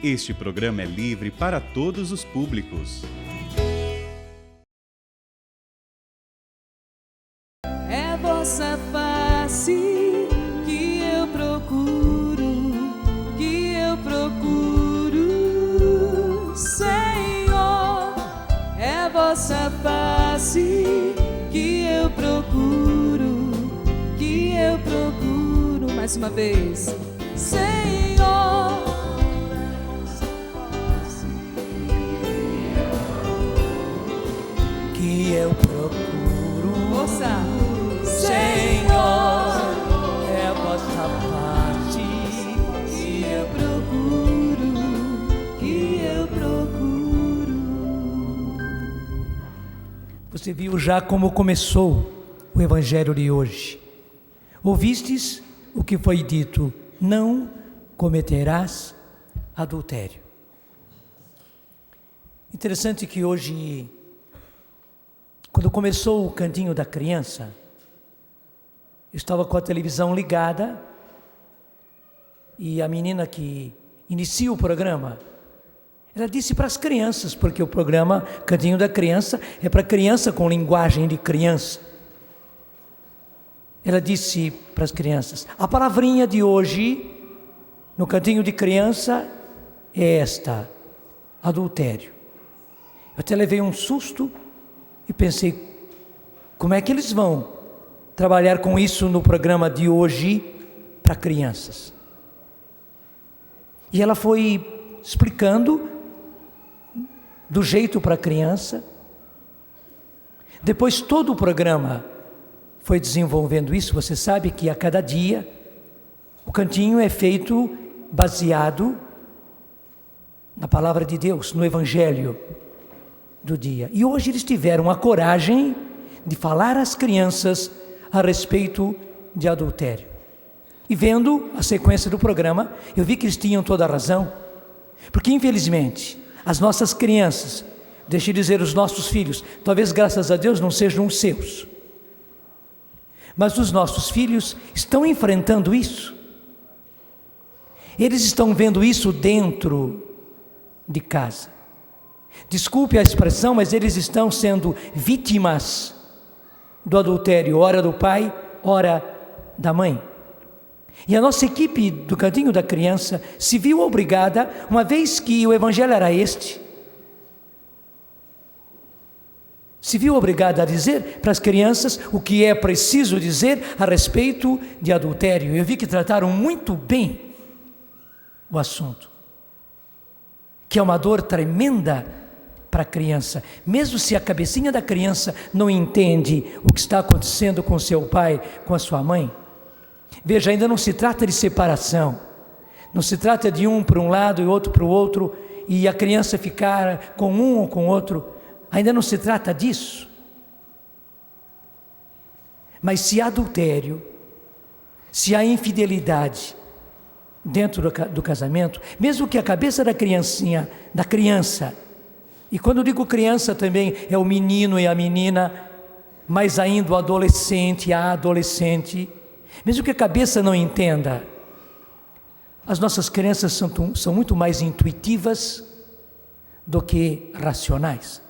Este programa é livre para todos os públicos. É vossa face que eu procuro, Senhor. É vossa face que eu procuro. Mais uma vez, Senhor. Que eu procuro, Ouça, Senhor, é a vossa parte que eu procuro. Você viu já como começou o Evangelho de hoje. Ouvistes o que foi dito: não cometerás adultério. Interessante que hoje, quando começou o cantinho da criança, eu estava com a televisão ligada e a menina que inicia o programa, ela disse para as crianças, porque o programa Cantinho da Criança é para criança com linguagem de criança. Ela disse para as crianças: a palavrinha de hoje, no Cantinho de Criança, é esta: adultério. Eu até levei um susto e pensei, como é que eles vão trabalhar com isso no programa de hoje para crianças? E ela foi explicando do jeito para a criança. Depois todo o programa foi desenvolvendo isso. Você sabe que a cada dia o cantinho é feito baseado na palavra de Deus, no Evangelho do dia. E hoje eles tiveram a coragem de falar às crianças a respeito de adultério. E vendo a sequência do programa, eu vi que eles tinham toda a razão, porque infelizmente as nossas crianças, deixe eu dizer os nossos filhos, talvez graças a Deus não sejam os seus, mas os nossos filhos estão enfrentando isso. Eles estão vendo isso dentro de casa. Desculpe a expressão, mas eles estão sendo vítimas do adultério, ora do pai, ora da mãe. E a nossa equipe do Cantinho da Criança se viu obrigada, uma vez que o Evangelho era este, se viu obrigada a dizer para as crianças o que é preciso dizer a respeito de adultério. Eu vi que trataram muito bem o assunto, que é uma dor tremenda para a criança, mesmo se a cabecinha da criança não entende o que está acontecendo com seu pai, com a sua mãe. Veja, ainda não se trata de separação, não se trata de um para um lado e outro para o outro, e a criança ficar com um ou com outro. Ainda não se trata disso. Mas se há adultério, se há infidelidade dentro do casamento, mesmo que a cabeça da criança, e quando eu digo criança também é o menino e a menina, mais ainda o adolescente e a adolescente, mesmo que a cabeça não entenda, as nossas crianças são muito mais intuitivas do que racionais.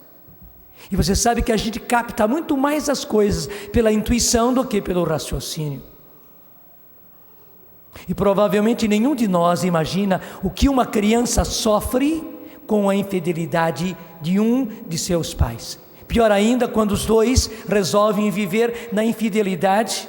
E você sabe que a gente capta muito mais as coisas pela intuição do que pelo raciocínio. E provavelmente nenhum de nós imagina o que uma criança sofre com a infidelidade de um de seus pais. Pior ainda, quando os dois resolvem viver na infidelidade,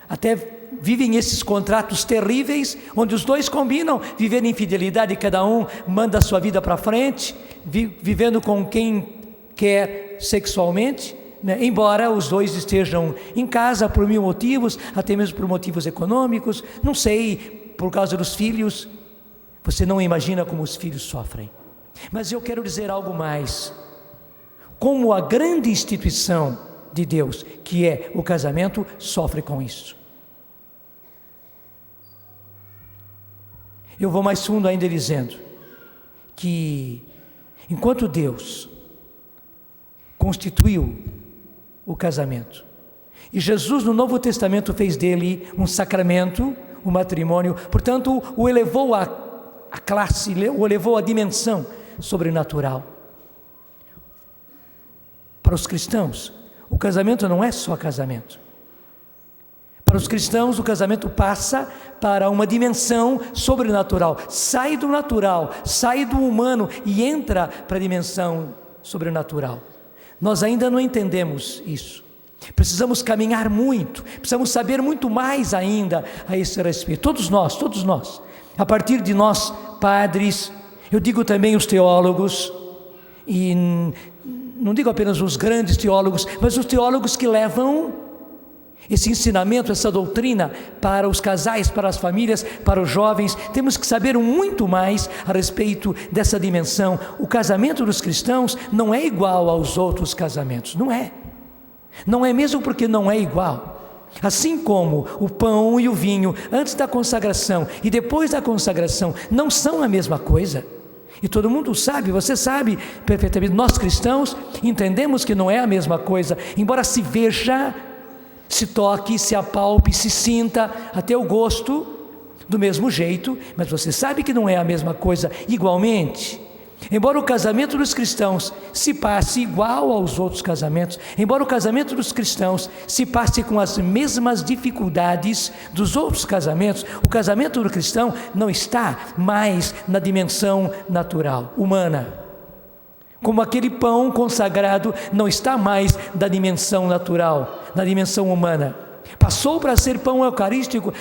até vivem esses contratos terríveis, onde os dois combinam viver em infidelidade, cada um manda a sua vida para frente, vivendo com quem quer sexualmente, né? Embora os dois estejam em casa por mil motivos, até mesmo por motivos econômicos, não sei, por causa dos filhos. Você não imagina como os filhos sofrem. Mas eu quero dizer algo mais. Como a grande instituição de Deus, que é o casamento, sofre com isso. Eu vou mais fundo ainda dizendo que enquanto Deus constituiu o casamento, e Jesus no Novo Testamento fez dele um sacramento, o matrimônio, portanto o elevou a classe, o levou à dimensão sobrenatural. Para os cristãos, o casamento não é só casamento. Para os cristãos, o casamento passa para uma dimensão sobrenatural. Sai do natural, sai do humano e entra para a dimensão sobrenatural. Nós ainda não entendemos isso. Precisamos caminhar muito, precisamos saber muito mais ainda a esse respeito. Todos nós, a partir de nós, padres, eu digo também os teólogos, e não digo apenas os grandes teólogos, mas os teólogos que levam esse ensinamento, essa doutrina para os casais, para as famílias, para os jovens. Temos que saber muito mais a respeito dessa dimensão. O casamento dos cristãos não é igual aos outros casamentos, não é. Não é mesmo porque não é igual. Assim como o pão e o vinho, antes da consagração e depois da consagração, não são a mesma coisa. E todo mundo sabe, você sabe perfeitamente. Nós cristãos entendemos que não é a mesma coisa, embora se veja, se toque, se apalpe, se sinta até o gosto do mesmo jeito, mas você sabe que não é a mesma coisa igualmente. Embora o casamento dos cristãos se passe igual aos outros casamentos, embora o casamento dos cristãos se passe com as mesmas dificuldades dos outros casamentos, o casamento do cristão não está mais na dimensão natural, humana. Como aquele pão consagrado não está mais da dimensão natural, na dimensão humana. Passou para ser pão eucarístico,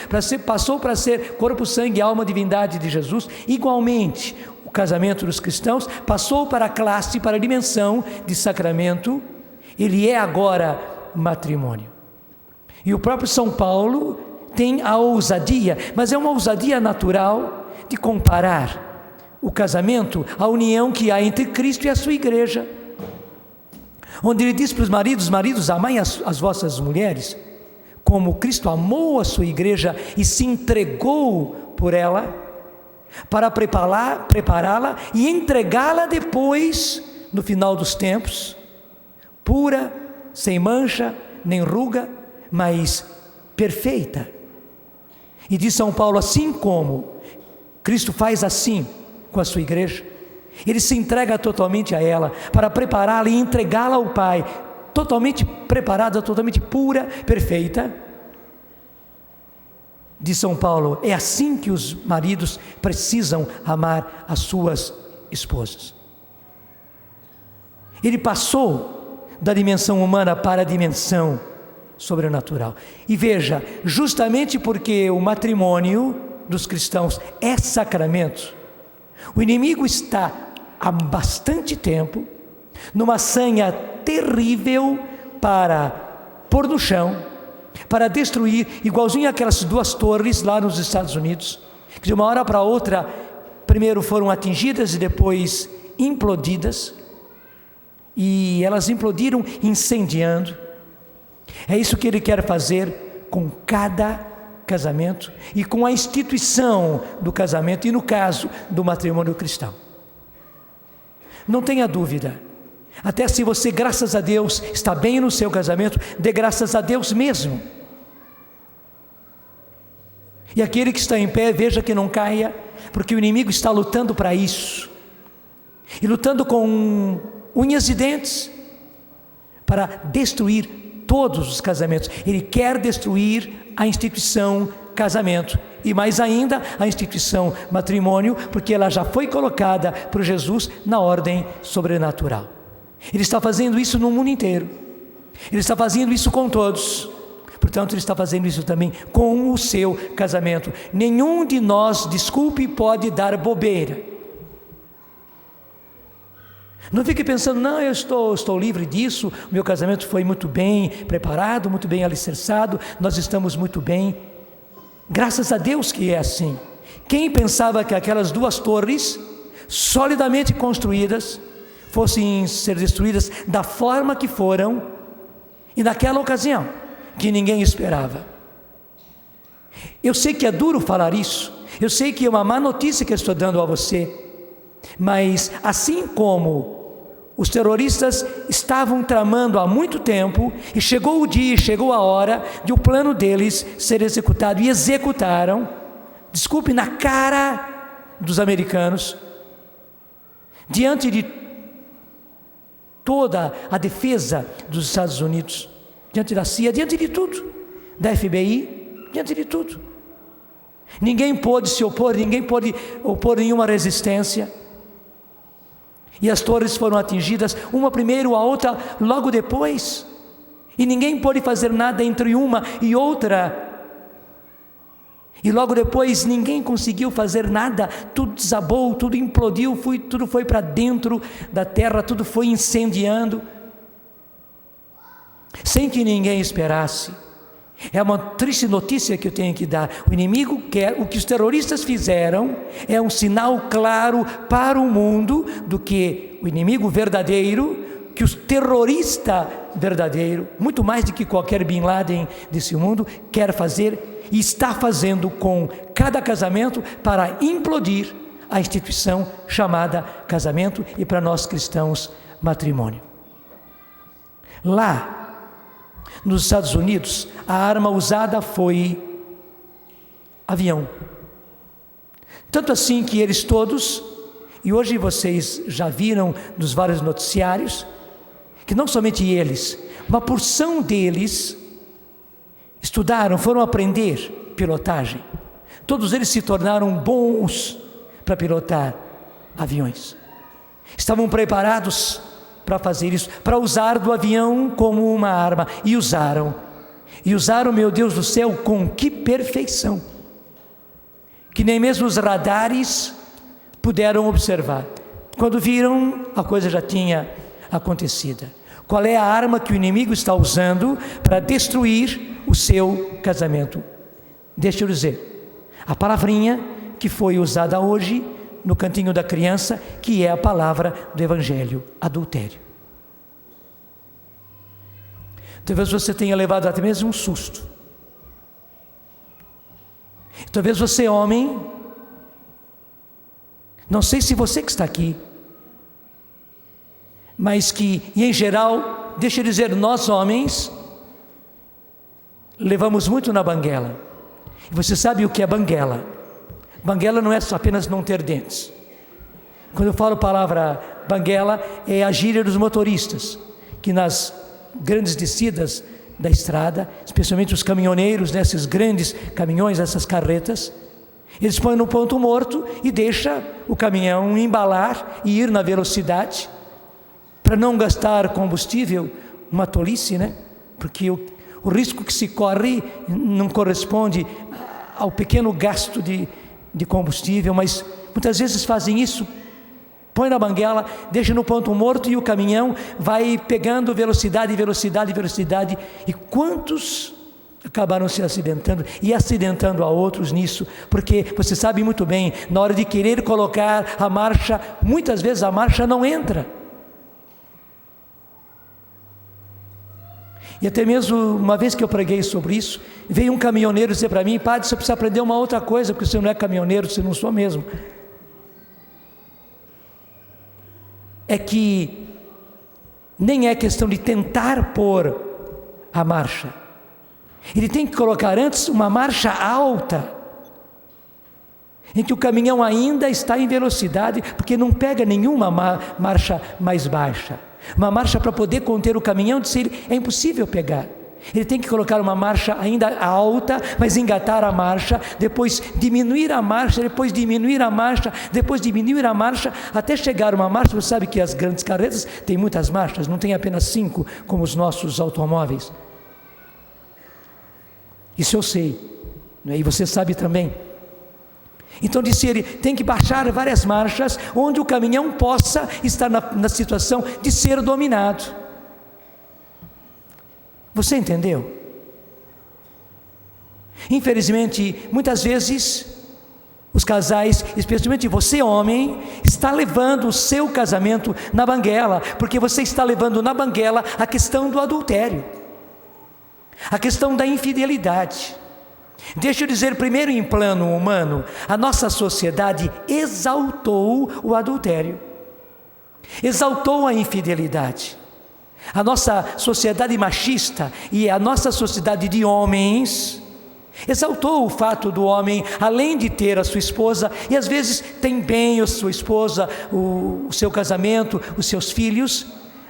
passou para ser corpo, sangue, alma, divindade de Jesus. Igualmente, o casamento dos cristãos passou para a classe, para a dimensão de sacramento. Ele é agora matrimônio. E o próprio São Paulo tem a ousadia, mas é uma ousadia natural, de comparar o casamento, a união que há entre Cristo e a sua igreja, onde ele diz para os maridos: maridos, amai as vossas mulheres, como Cristo amou a sua igreja e se entregou por ela, para prepará-la e entregá-la depois, no final dos tempos, pura, sem mancha, nem ruga, mas perfeita. E diz São Paulo: assim como Cristo faz assim com a sua igreja, ele se entrega totalmente a ela, para prepará-la e entregá-la ao Pai, totalmente preparada, totalmente pura, perfeita. Diz São Paulo: é assim que os maridos precisam amar as suas esposas. Ele passou da dimensão humana para a dimensão sobrenatural. E veja, justamente porque o matrimônio dos cristãos é sacramento, o inimigo está há bastante tempo numa sanha terrível para pôr no chão, para destruir, igualzinho aquelas duas torres lá nos Estados Unidos, que de uma hora para outra, primeiro foram atingidas e depois implodidas, e elas implodiram incendiando. É isso que ele quer fazer com cada casamento e com a instituição do casamento, e no caso do matrimônio cristão. Não tenha dúvida, até se você, graças a Deus, está bem no seu casamento, dê graças a Deus mesmo. E aquele que está em pé, veja que não caia, porque o inimigo está lutando para isso, e lutando com unhas e dentes, para destruir todos os casamentos. Ele quer destruir a instituição casamento, e mais ainda a instituição matrimônio, porque ela já foi colocada por Jesus na ordem sobrenatural. Ele está fazendo isso no mundo inteiro, ele está fazendo isso com todos, portanto ele está fazendo isso também com o seu casamento. Nenhum de nós, desculpe, pode dar bobeira. Não fique pensando: não, eu estou livre disso, o meu casamento foi muito bem preparado, muito bem alicerçado, nós estamos muito bem. Graças a Deus que é assim. Quem pensava que aquelas duas torres, solidamente construídas, fossem ser destruídas da forma que foram, e naquela ocasião, que ninguém esperava? Eu sei que é duro falar isso, eu sei que é uma má notícia que eu estou dando a você, mas assim como os terroristas estavam tramando há muito tempo, e chegou o dia, chegou a hora de o plano deles ser executado, e executaram, desculpe, na cara dos americanos, diante de toda a defesa dos Estados Unidos, diante da CIA, diante de tudo, da FBI, diante de tudo. Ninguém pôde se opor, ninguém pôde opor nenhuma resistência. E as torres foram atingidas, uma primeiro, a outra logo depois. E ninguém pôde fazer nada entre uma e outra. E logo depois ninguém conseguiu fazer nada, tudo desabou, tudo implodiu, tudo foi para dentro da terra, tudo foi incendiando, sem que ninguém esperasse. É uma triste notícia que eu tenho que dar. O inimigo quer, o que os terroristas fizeram é um sinal claro para o mundo do que o inimigo verdadeiro, que o terrorista verdadeiro, muito mais do que qualquer Bin Laden desse mundo, quer fazer e está fazendo com cada casamento para implodir a instituição chamada casamento e para nós cristãos matrimônio. Lá nos Estados Unidos, a arma usada foi avião. Tanto assim que eles todos, e hoje vocês já viram nos vários noticiários, que não somente eles, uma porção deles estudaram, foram aprender pilotagem. Todos eles se tornaram bons para pilotar aviões. Estavam preparados para fazer isso, para usar do avião como uma arma, e usaram, meu Deus do céu, com que perfeição, que nem mesmo os radares puderam observar. Quando viram, a coisa já tinha acontecido. Qual é a arma que o inimigo está usando para destruir o seu casamento? Deixa eu dizer, a palavrinha que foi usada hoje no cantinho da criança, que é a palavra do Evangelho: adultério. Talvez você tenha levado até mesmo um susto. Talvez você, homem, não sei se você que está aqui, mas que, e em geral, deixa eu dizer, nós homens levamos muito na banguela. E você sabe o que é banguela? Banguela não é só apenas não ter dentes. Quando eu falo a palavra banguela, é a gíria dos motoristas, que nas grandes descidas da estrada, especialmente os caminhoneiros, nesses grandes caminhões, essas carretas, eles põem no ponto morto e deixam o caminhão embalar e ir na velocidade, para não gastar combustível, uma tolice, né? Porque o risco que se corre não corresponde ao pequeno gasto de combustível, mas muitas vezes fazem isso, põe na banguela, deixa no ponto morto e o caminhão vai pegando velocidade, e quantos acabaram se acidentando e acidentando a outros nisso, porque você sabe muito bem, na hora de querer colocar a marcha, muitas vezes a marcha não entra. E até mesmo uma vez que eu preguei sobre isso, veio um caminhoneiro dizer para mim: padre, você precisa aprender uma outra coisa, porque você não é caminhoneiro, você não sou mesmo. É que nem é questão de tentar pôr a marcha. Ele tem que colocar antes uma marcha alta, em que o caminhão ainda está em velocidade, porque não pega nenhuma marcha mais baixa. Uma marcha para poder conter o caminhão, disse ele, é impossível pegar. Ele tem que colocar uma marcha ainda alta, mas engatar a marcha, depois diminuir a marcha, depois diminuir a marcha, depois diminuir a marcha, até chegar uma marcha. Você sabe que as grandes carretas têm muitas marchas, não tem apenas 5 como os nossos automóveis. Isso eu sei, né? E você sabe também. Então disse ele, tem que baixar várias marchas, onde o caminhão possa estar na situação de ser dominado. Você entendeu? Infelizmente, muitas vezes, os casais, especialmente você homem, está levando o seu casamento na banguela, porque você está levando na banguela a questão do adultério, a questão da infidelidade. Deixa eu dizer, primeiro em plano humano, a nossa sociedade exaltou o adultério, exaltou a infidelidade. A nossa sociedade machista e a nossa sociedade de homens Exaltou o fato do homem, além de ter a sua esposa, e às vezes tem bem a sua esposa, o seu casamento, os seus filhos,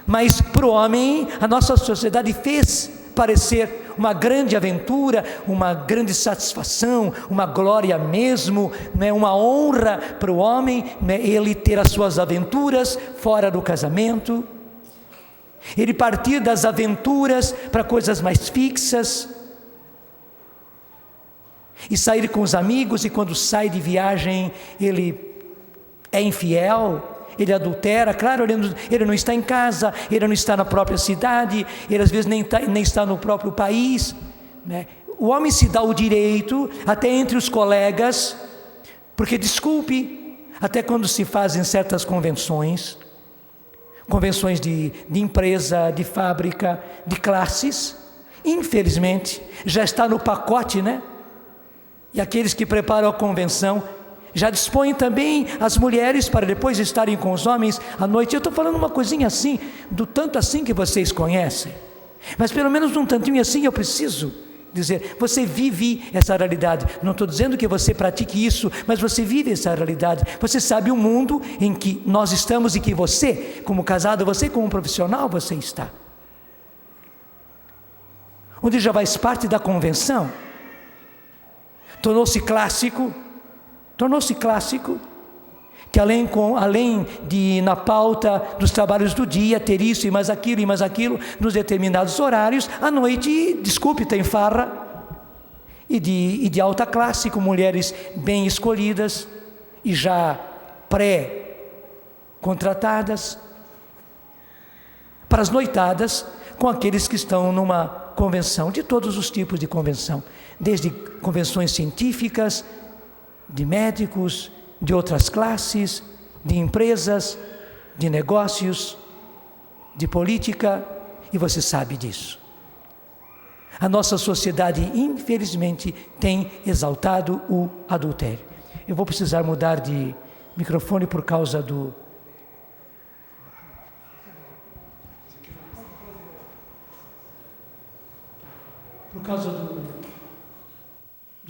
mas para o homem, a nossa sociedade fez parecer uma grande aventura, uma grande satisfação, uma glória mesmo, né, uma honra para o homem, né, ele ter as suas aventuras fora do casamento, ele partir das aventuras para coisas mais fixas, e sair com os amigos, e quando sai de viagem ele é infiel, ele adultera. Claro, ele não está em casa, ele não está na própria cidade, ele às vezes nem está no próprio país, né? O homem se dá o direito, até entre os colegas, porque desculpe, até quando se fazem certas convenções de empresa, de fábrica, de classes, infelizmente, já está no pacote, né? E aqueles que preparam a convenção já dispõem também as mulheres para depois estarem com os homens à noite. Eu estou falando uma coisinha assim, do tanto assim que vocês conhecem, mas pelo menos um tantinho assim eu preciso dizer, você vive essa realidade. Não estou dizendo que você pratique isso, mas você vive essa realidade. Você sabe o mundo em que nós estamos e que você, como casado, você como profissional, você está. Onde já faz parte da convenção, tornou-se clássico, que além de na pauta dos trabalhos do dia ter isso e mais aquilo, nos determinados horários, à noite, desculpe, tem farra, e de alta classe, com mulheres bem escolhidas, e já pré-contratadas, para as noitadas, com aqueles que estão numa convenção, de todos os tipos de convenção, desde convenções científicas, de médicos, de outras classes, de empresas, de negócios, de política, e você sabe disso. A nossa sociedade, infelizmente, tem exaltado o adultério. Eu vou precisar mudar de microfone por causa do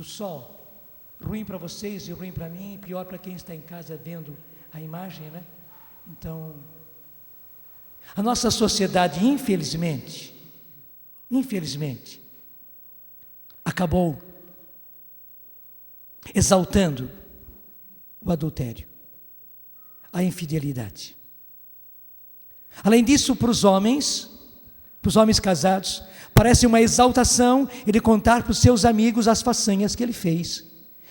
sol. Ruim para vocês e ruim para mim, e pior para quem está em casa vendo a imagem, né? Então, a nossa sociedade, infelizmente, acabou exaltando o adultério, a infidelidade. Além disso, para os homens casados, parece uma exaltação ele contar para os seus amigos as façanhas que ele fez,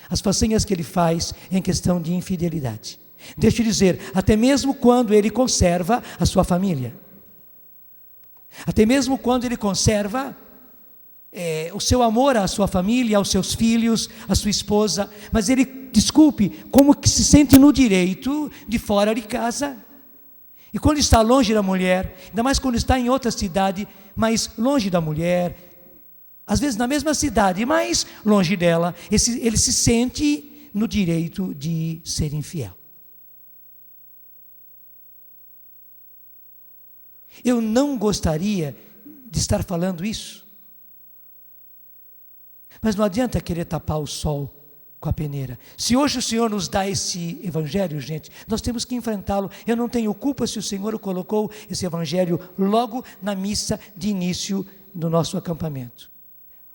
as façanhas que ele faz em questão de infidelidade. Deixa eu dizer, até mesmo quando ele conserva a sua família, até mesmo quando ele conserva o seu amor à sua família, aos seus filhos, à sua esposa, mas ele, desculpe, como que se sente no direito de fora de casa. E quando está longe da mulher, ainda mais quando está em outra cidade, mas longe da mulher, às vezes na mesma cidade, mas longe dela, ele se sente no direito de ser infiel. Eu não gostaria de estar falando isso, mas não adianta querer tapar o sol com a peneira. Se hoje o Senhor nos dá esse evangelho, gente, nós temos que enfrentá-lo. Eu não tenho culpa se o Senhor colocou esse evangelho logo na missa de início do nosso acampamento.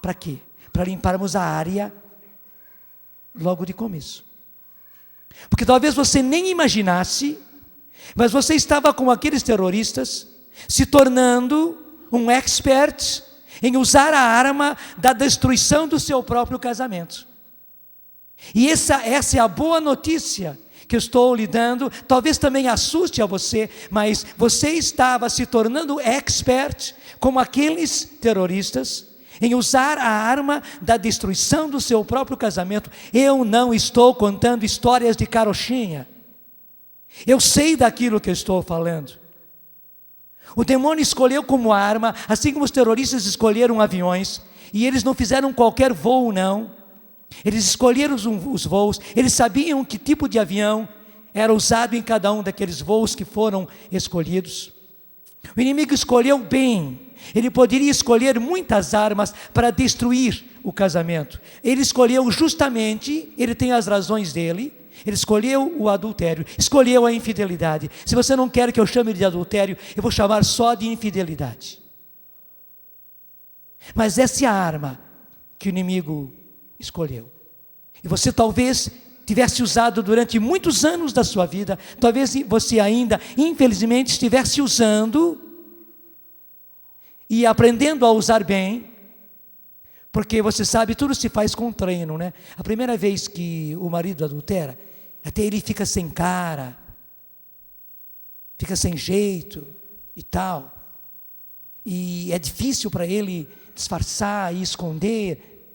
Para quê? Para limparmos a área logo de começo. Porque talvez você nem imaginasse, mas você estava com aqueles terroristas, se tornando um expert em usar a arma da destruição do seu próprio casamento. E essa é a boa notícia que eu estou lhe dando. Talvez também assuste a você, mas você estava se tornando expert, como aqueles terroristas, em usar a arma da destruição do seu próprio casamento. Eu não estou contando histórias de carochinha. Eu sei daquilo que eu estou falando. O demônio escolheu como arma, assim como os terroristas escolheram aviões, e eles não fizeram qualquer voo, não. Eles escolheram os voos, eles sabiam que tipo de avião era usado em cada um daqueles voos que foram escolhidos. O inimigo escolheu bem. Ele poderia escolher muitas armas para destruir o casamento. Ele escolheu justamente, ele tem as razões dele, ele escolheu o adultério, escolheu a infidelidade. Se você não quer que eu chame de adultério, eu vou chamar só de infidelidade. Mas essa é a arma que o inimigo escolheu. E você talvez tivesse usado durante muitos anos da sua vida, talvez você ainda, infelizmente, estivesse usando e aprendendo a usar bem, porque você sabe, tudo se faz com treino, né? A primeira vez que o marido adultera, até ele fica sem cara, fica sem jeito e tal, e é difícil para ele disfarçar e esconder,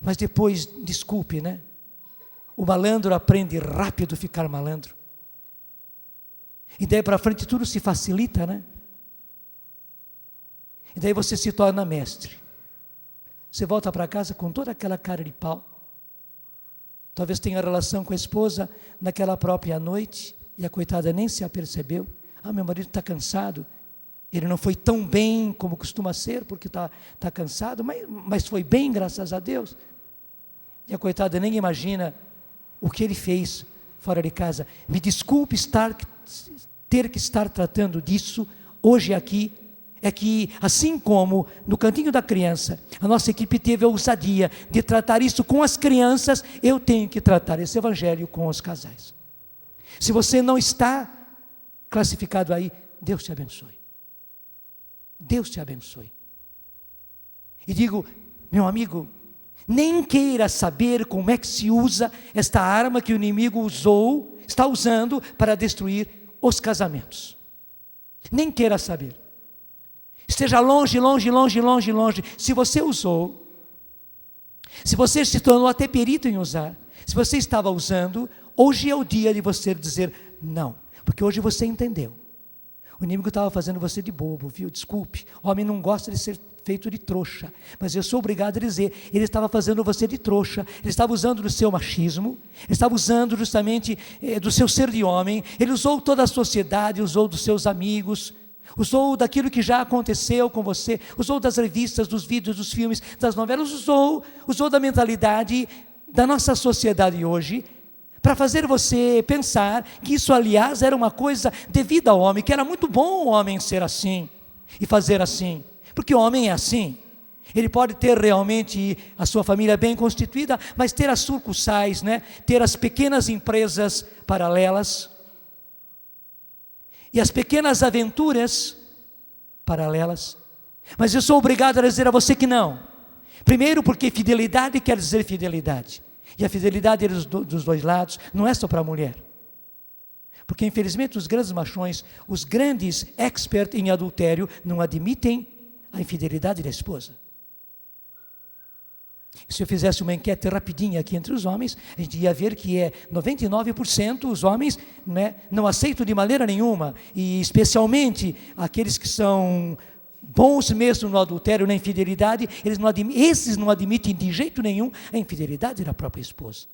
mas depois, desculpe, né? O malandro aprende rápido a ficar malandro, e daí para frente tudo se facilita, né? E daí você se torna mestre. Você volta para casa com toda aquela cara de pau. Talvez tenha relação com a esposa naquela própria noite, e a coitada nem se apercebeu. Meu marido está cansado. Ele não foi tão bem como costuma ser, porque está cansado, mas foi bem, graças a Deus. E a coitada nem imagina o que ele fez fora de casa. Me desculpe ter que estar tratando disso hoje aqui. É que, assim como no cantinho da criança, a nossa equipe teve a ousadia de tratar isso com as crianças, eu tenho que tratar esse evangelho com os casais. Se você não está classificado aí, Deus te abençoe. Deus te abençoe. E digo, meu amigo, nem queira saber como é que se usa esta arma que o inimigo está usando para destruir os casamentos. Nem queira saber. Esteja longe, longe, longe, longe, longe. Se você usou, se você se tornou até perito em usar, se você estava usando, hoje é o dia de você dizer não, porque hoje você entendeu. O inimigo estava fazendo você de bobo, viu? Desculpe, o homem não gosta de ser feito de trouxa, mas eu sou obrigado a dizer, ele estava fazendo você de trouxa, ele estava usando do seu machismo, ele estava usando justamente do seu ser de homem, ele usou toda a sociedade, usou dos seus amigos, usou daquilo que já aconteceu com você, usou das revistas, dos vídeos, dos filmes, das novelas, usou da mentalidade da nossa sociedade hoje, para fazer você pensar que isso, aliás, era uma coisa devida ao homem, que era muito bom o homem ser assim, e fazer assim, porque o homem é assim, ele pode ter realmente a sua família bem constituída, mas ter as sucursais, né? Ter as pequenas empresas paralelas, e as pequenas aventuras paralelas, mas eu sou obrigado a dizer a você que não. Primeiro porque fidelidade quer dizer fidelidade, e a fidelidade é dos dois lados, não é só para a mulher, porque infelizmente os grandes machões, os grandes experts em adultério, não admitem a infidelidade da esposa. Se eu fizesse uma enquete rapidinha aqui entre os homens, a gente ia ver que 99% os homens, né, não aceitam de maneira nenhuma, e especialmente aqueles que são bons mesmo no adultério, na infidelidade, esses não admitem de jeito nenhum a infidelidade da própria esposa.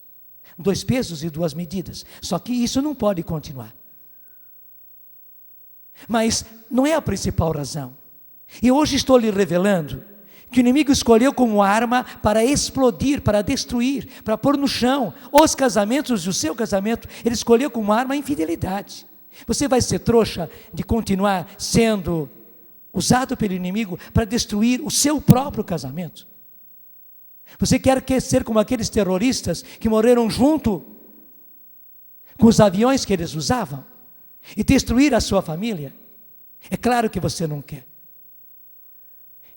2 pesos e 2 medidas, só que isso não pode continuar. Mas não é a principal razão, e hoje estou lhe revelando que o inimigo escolheu como arma para explodir, para destruir, para pôr no chão os casamentos e o seu casamento. Ele escolheu como arma a infidelidade. Você vai ser trouxa de continuar sendo usado pelo inimigo para destruir o seu próprio casamento? Você quer ser como aqueles terroristas que morreram junto com os aviões que eles usavam e destruir a sua família? É claro que você não quer.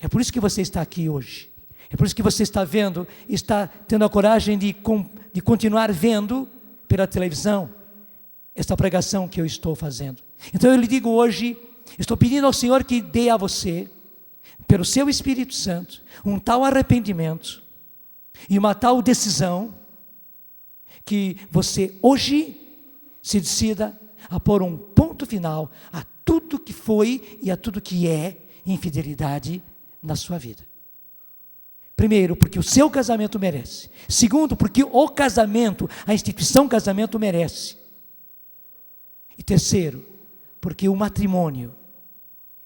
É por isso que você está aqui hoje. É por isso que você está vendo, está tendo a coragem de continuar vendo pela televisão esta pregação que eu estou fazendo. Então eu lhe digo hoje, estou pedindo ao Senhor que dê a você, pelo seu Espírito Santo, um tal arrependimento e uma tal decisão, que você hoje se decida a pôr um ponto final a tudo que foi e a tudo que é infidelidade na sua vida. Primeiro, porque o seu casamento merece. Segundo, porque o casamento, a instituição casamento merece. E terceiro, porque o matrimônio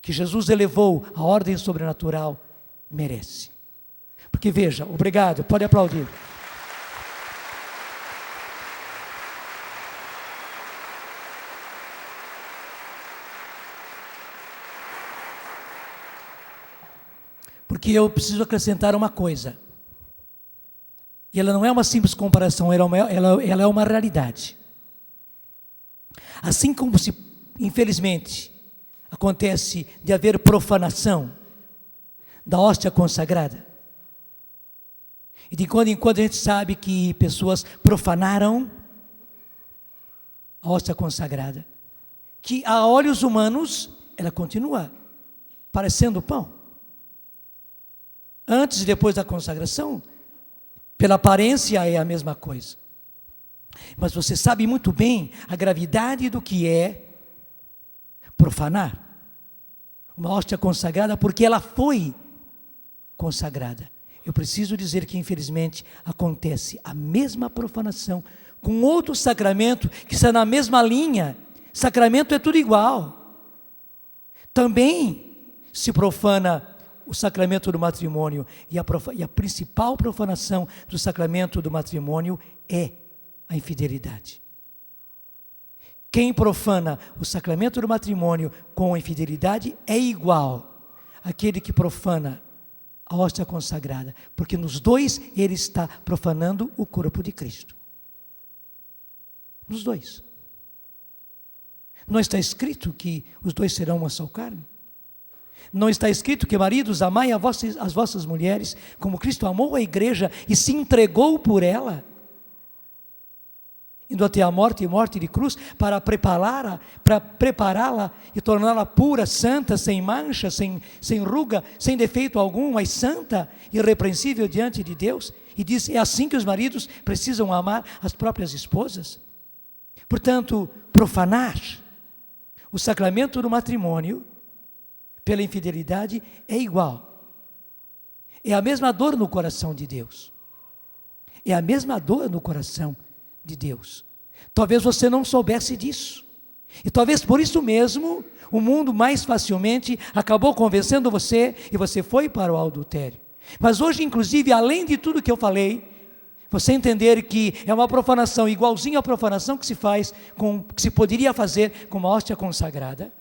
que Jesus elevou à ordem sobrenatural merece. Porque veja, obrigado, pode aplaudir. Porque eu preciso acrescentar uma coisa. E ela não é uma simples comparação, ela é uma realidade. Assim como se, infelizmente, acontece de haver profanação da hóstia consagrada, e de quando em quando a gente sabe que pessoas profanaram a hóstia consagrada, que a olhos humanos ela continua parecendo pão. Antes e depois da consagração, pela aparência é a mesma coisa. Mas você sabe muito bem a gravidade do que é profanar uma hóstia consagrada, porque ela foi consagrada. Eu preciso dizer que, infelizmente, acontece a mesma profanação com outro sacramento que está na mesma linha. Sacramento é tudo igual. Também se profana o sacramento do matrimônio, e a principal profanação do sacramento do matrimônio é a infidelidade. Quem profana o sacramento do matrimônio com a infidelidade é igual àquele que profana a hóstia consagrada, porque nos dois ele está profanando o corpo de Cristo. Nos dois. Não está escrito que os dois serão uma só carne? Não está escrito que, maridos, amai as vossas mulheres como Cristo amou a igreja e se entregou por ela, indo até a morte e morte de cruz, para prepará-la e torná-la pura, santa, sem mancha, sem ruga, sem defeito algum, mas santa e irrepreensível diante de Deus. E diz, é assim que os maridos precisam amar as próprias esposas. Portanto, profanar o sacramento do matrimônio pela infidelidade é igual. É a mesma dor no coração de Deus. É a mesma dor no coração de Deus. Talvez você não soubesse disso. E talvez por isso mesmo, o mundo mais facilmente acabou convencendo você e você foi para o adultério. Mas hoje, inclusive, além de tudo que eu falei, você entender que é uma profanação igualzinha à profanação que se poderia fazer com uma hóstia consagrada.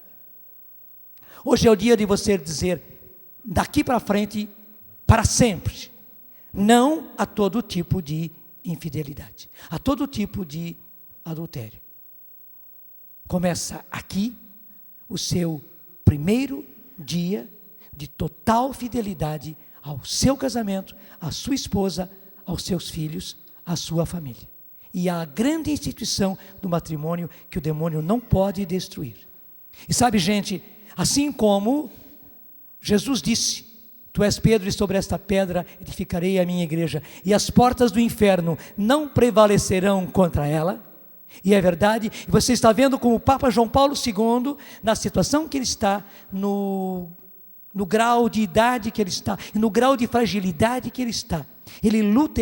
Hoje é o dia de você dizer, daqui para frente, para sempre, não a todo tipo de infidelidade, a todo tipo de adultério. Começa aqui o seu primeiro dia de total fidelidade ao seu casamento, à sua esposa, aos seus filhos, à sua família. E à grande instituição do matrimônio que o demônio não pode destruir. E sabe, gente, assim como Jesus disse, tu és Pedro e sobre esta pedra edificarei a minha igreja, e as portas do inferno não prevalecerão contra ela. E é verdade, e você está vendo como o Papa João Paulo II, na situação que ele está, no grau de idade que ele está, e no grau de fragilidade que ele está, ele luta,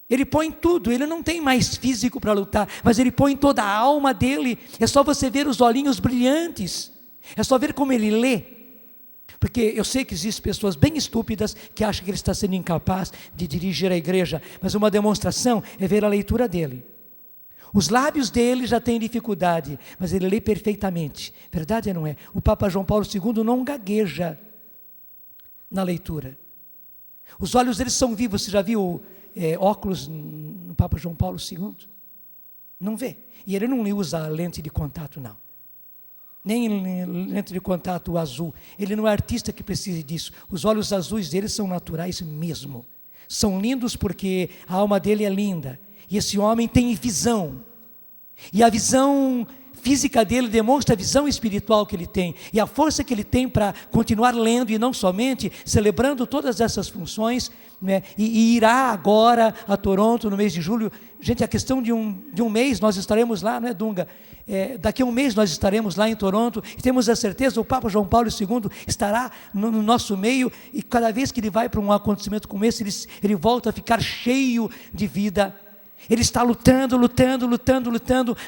ele põe tudo, ele não tem mais físico para lutar, mas ele põe toda a alma dele. É só você ver os olhinhos brilhantes, é só ver como ele lê, porque eu sei que existem pessoas bem estúpidas que acham que ele está sendo incapaz de dirigir a igreja, mas uma demonstração é ver a leitura dele. Os lábios dele já têm dificuldade, mas ele lê perfeitamente. Verdade ou não é? O Papa João Paulo II não gagueja na leitura. Os olhos dele são vivos. Você já viu óculos no Papa João Paulo II? Não vê. E ele não usa lente de contato, não. Nem lente de contato azul. Ele não é artista que precise disso. Os olhos azuis dele são naturais mesmo. São lindos porque a alma dele é linda. E esse homem tem visão. E a visão física dele demonstra a visão espiritual que ele tem. E a força que ele tem para continuar lendo e não somente celebrando todas essas funções, né? E irá agora a Toronto no mês de julho. Gente, a questão de um mês nós estaremos lá, não é, Dunga? Daqui a um mês nós estaremos lá em Toronto e temos a certeza, o Papa João Paulo II estará no nosso meio, e cada vez que ele vai para um acontecimento como esse, ele volta a ficar cheio de vida. Ele está lutando,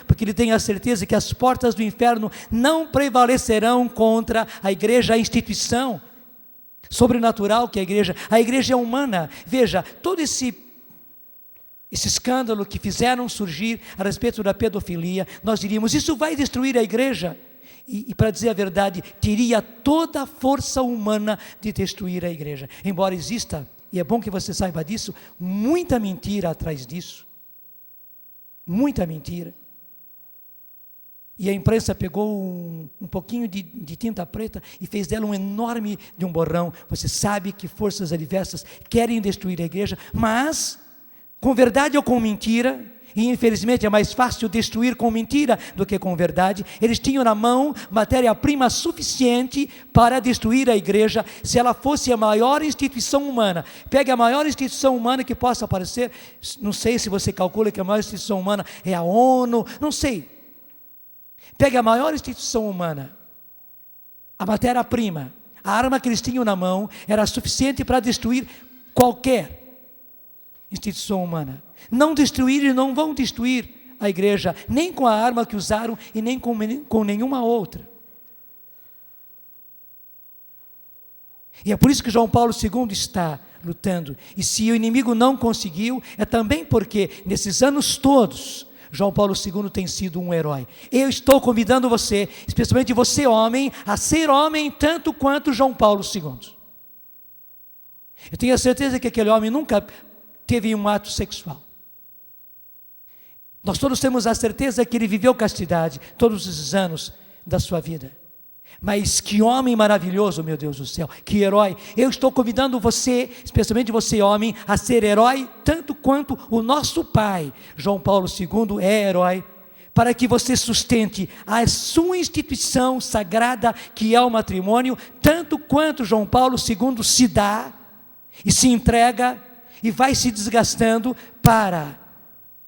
porque ele tem a certeza que as portas do inferno não prevalecerão contra a igreja, a instituição. sobrenatural que a igreja é humana. Veja, todo esse escândalo que fizeram surgir a respeito da pedofilia, nós diríamos, isso vai destruir a igreja. E para dizer a verdade, teria toda a força humana de destruir a igreja. Embora exista, e é bom que você saiba disso, muita mentira atrás disso. Muita mentira. E a imprensa pegou um pouquinho de tinta preta e fez dela um enorme de um borrão. Você sabe que forças adversas querem destruir a igreja, mas com verdade ou com mentira, e infelizmente é mais fácil destruir com mentira do que com verdade. Eles tinham na mão matéria-prima suficiente para destruir a igreja, se ela fosse a maior instituição humana. Pegue a maior instituição humana que possa aparecer, não sei se você calcula que a maior instituição humana é a ONU, não sei. Pegue a maior instituição humana, a matéria-prima, a arma que eles tinham na mão era suficiente para destruir qualquer instituição humana. Não destruir e não vão destruir a igreja, nem com a arma que usaram e nem com nenhuma outra. E é por isso que João Paulo II está lutando. E se o inimigo não conseguiu, é também porque nesses anos todos, João Paulo II tem sido um herói. Eu estou convidando você, especialmente você homem, a ser homem tanto quanto João Paulo II. Eu tenho a certeza que aquele homem nunca teve um ato sexual. Nós todos temos a certeza que ele viveu castidade todos os anos da sua vida. Mas que homem maravilhoso, meu Deus do céu, que herói. Eu estou convidando você, especialmente você homem, a ser herói tanto quanto o nosso pai, João Paulo II, é herói, para que você sustente a sua instituição sagrada que é o matrimônio, tanto quanto João Paulo II se dá e se entrega e vai se desgastando para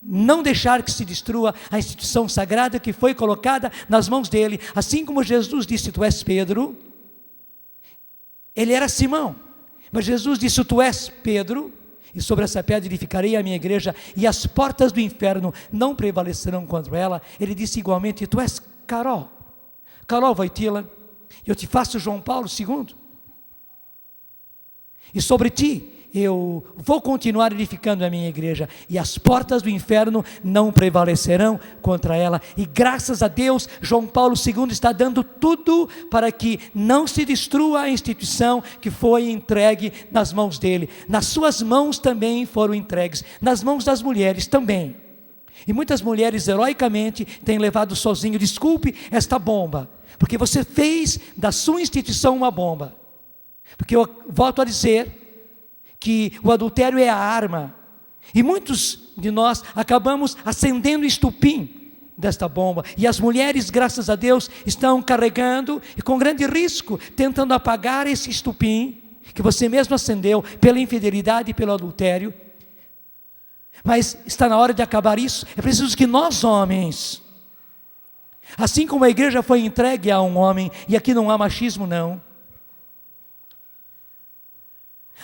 não deixar que se destrua a instituição sagrada que foi colocada nas mãos dele. Assim como Jesus disse, tu és Pedro, ele era Simão, mas Jesus disse, tu és Pedro, e sobre essa pedra edificarei a minha igreja, e as portas do inferno não prevalecerão contra ela. Ele disse igualmente, tu és Carol Wojtyla, eu te faço João Paulo II, e sobre ti eu vou continuar edificando a minha igreja, e as portas do inferno não prevalecerão contra ela. E graças a Deus, João Paulo II está dando tudo para que não se destrua a instituição que foi entregue nas mãos dele. Nas suas mãos também foram entregues, nas mãos das mulheres também. E muitas mulheres heroicamente têm levado sozinho, desculpe esta bomba, porque você fez da sua instituição uma bomba. Porque eu volto a dizer que o adultério é a arma, e muitos de nós acabamos acendendo o estupim desta bomba, e as mulheres, graças a Deus, estão carregando, e com grande risco, tentando apagar esse estupim, que você mesmo acendeu, pela infidelidade e pelo adultério. Mas está na hora de acabar isso. É preciso que nós homens, assim como a igreja foi entregue a um homem, e aqui não há machismo não,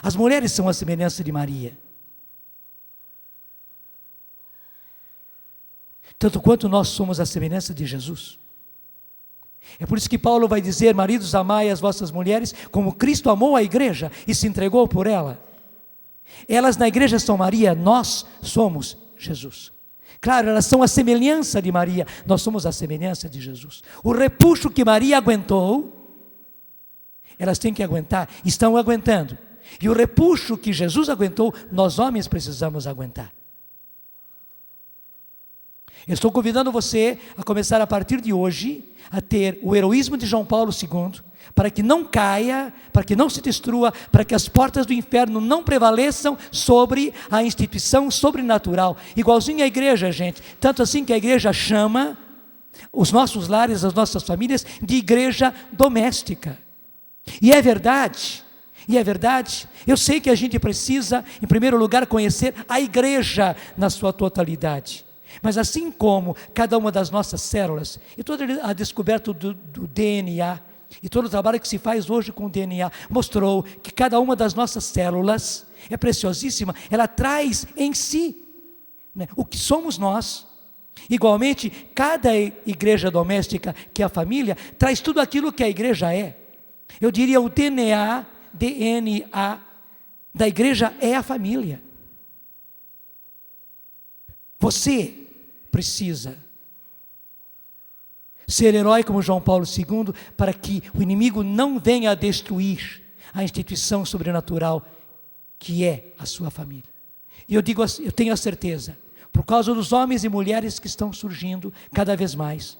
as mulheres são a semelhança de Maria. Tanto quanto nós somos a semelhança de Jesus. É por isso que Paulo vai dizer, maridos, amai as vossas mulheres, como Cristo amou a igreja e se entregou por ela. Elas na igreja são Maria, nós somos Jesus. Claro, elas são a semelhança de Maria, nós somos a semelhança de Jesus. O repuxo que Maria aguentou, elas têm que aguentar, estão aguentando. E o repuxo que Jesus aguentou, nós homens precisamos aguentar. Eu estou convidando você a começar a partir de hoje a ter o heroísmo de João Paulo II, para que não caia, para que não se destrua, para que as portas do inferno não prevaleçam sobre a instituição sobrenatural. Igualzinho à igreja, gente, tanto assim que a igreja chama os nossos lares, as nossas famílias, de igreja doméstica. E é verdade. Eu sei que a gente precisa, em primeiro lugar, conhecer a igreja na sua totalidade. Mas assim como cada uma das nossas células, e toda a descoberta do DNA, e todo o trabalho que se faz hoje com o DNA, mostrou que cada uma das nossas células é preciosíssima, ela traz em si, né, o que somos nós. Igualmente, cada igreja doméstica, que é a família, traz tudo aquilo que a igreja é. Eu diria o DNA DNA da igreja é a família. Você precisa ser herói como João Paulo II, para que o inimigo não venha a destruir a instituição sobrenatural que é a sua família. E eu tenho a certeza, por causa dos homens e mulheres que estão surgindo cada vez mais.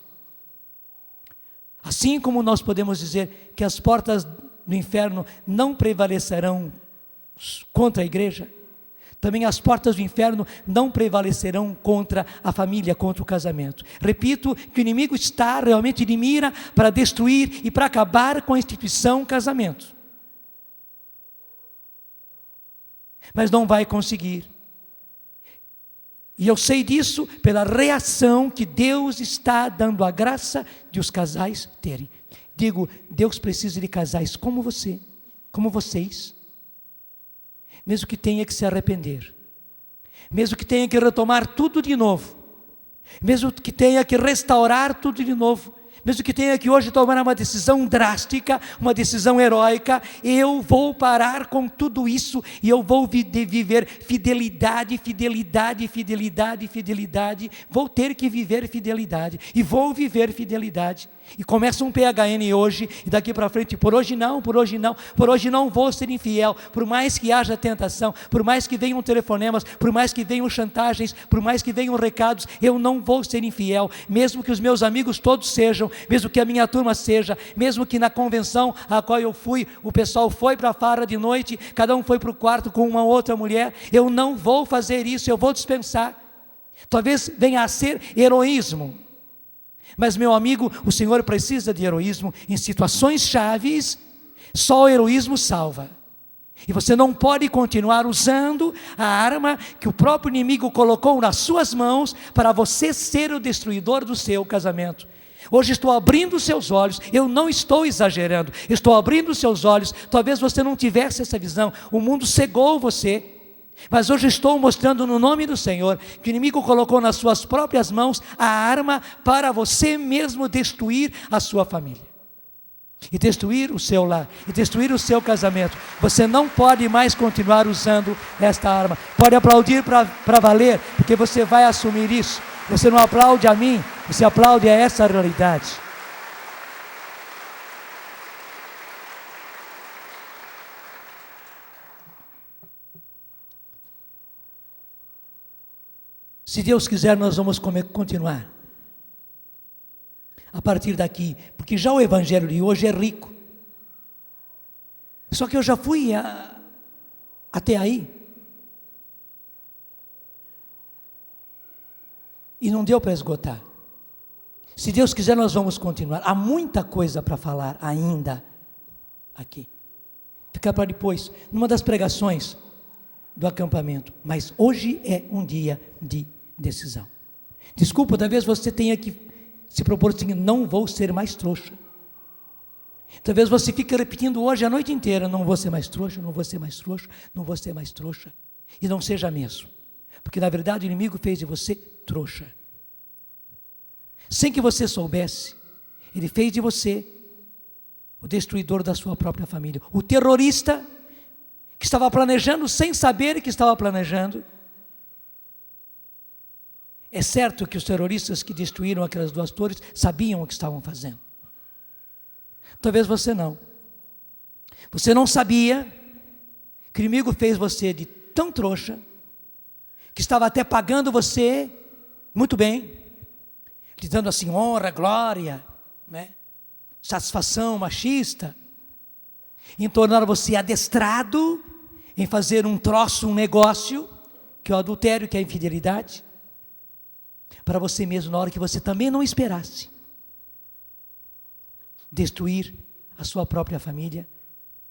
Assim como nós podemos dizer que as portas do inferno não prevalecerão contra a igreja, também as portas do inferno não prevalecerão contra a família, contra o casamento. Repito que o inimigo está realmente de mira para destruir e para acabar com a instituição casamento. Mas não vai conseguir. E eu sei disso pela reação que Deus está dando a graça de os casais terem. Digo, Deus precisa de casais como você, como vocês, mesmo que tenha que se arrepender, mesmo que tenha que retomar tudo de novo, mesmo que tenha que restaurar tudo de novo, mesmo que tenha que hoje tomar uma decisão drástica, uma decisão heróica, eu vou parar com tudo isso e eu vou viver fidelidade, fidelidade, fidelidade, fidelidade. Vou ter que viver fidelidade e vou viver fidelidade. E começa um PHN hoje e daqui para frente, por hoje não vou ser infiel, por mais que haja tentação, por mais que venham telefonemas, por mais que venham chantagens, por mais que venham recados, eu não vou ser infiel, mesmo que os meus amigos todos sejam, mesmo que a minha turma seja, mesmo que na convenção a qual eu fui, o pessoal foi para a farra de noite, cada um foi para o quarto com uma outra mulher, eu não vou fazer isso, eu vou dispensar. Talvez venha a ser heroísmo, mas meu amigo, o Senhor precisa de heroísmo em situações chaves. Só o heroísmo salva. E você não pode continuar usando a arma que o próprio inimigo colocou nas suas mãos para você ser o destruidor do seu casamento. Hoje estou abrindo os seus olhos, eu não estou exagerando, estou abrindo os seus olhos. Talvez você não tivesse essa visão, o mundo cegou você. Mas hoje estou mostrando no nome do Senhor que o inimigo colocou nas suas próprias mãos a arma para você mesmo destruir a sua família e destruir o seu lar, e destruir o seu casamento. Você não pode mais continuar usando esta arma. Pode aplaudir para valer, porque você vai assumir isso. Você não aplaude a mim, você aplaude a essa realidade. Se Deus quiser, nós vamos continuar a partir daqui, porque já o evangelho de hoje é rico. Só que eu já fui até aí e não deu para esgotar. Se Deus quiser, nós vamos continuar. Há muita coisa para falar ainda aqui. Fica para depois, numa das pregações do acampamento. Mas hoje é um dia de decisão. Desculpa, talvez você tenha que se propor assim: não vou ser mais trouxa. Talvez você fique repetindo hoje a noite inteira: não vou ser mais trouxa, não vou ser mais trouxa, não vou ser mais trouxa. E não seja mesmo, porque na verdade o inimigo fez de você trouxa. Sem que você soubesse, ele fez de você o destruidor da sua própria família, o terrorista que estava planejando sem saber que estava planejando. É certo que os terroristas que destruíram aquelas duas torres sabiam o que estavam fazendo. Talvez você não. Você não sabia que o inimigo fez você de tão trouxa, que estava até pagando você muito bem, lhe dando assim honra, glória, né? Satisfação machista, em tornar você adestrado em fazer um troço, um negócio, que é o adultério, que é a infidelidade, para você mesmo, na hora que você também não esperasse, destruir a sua própria família,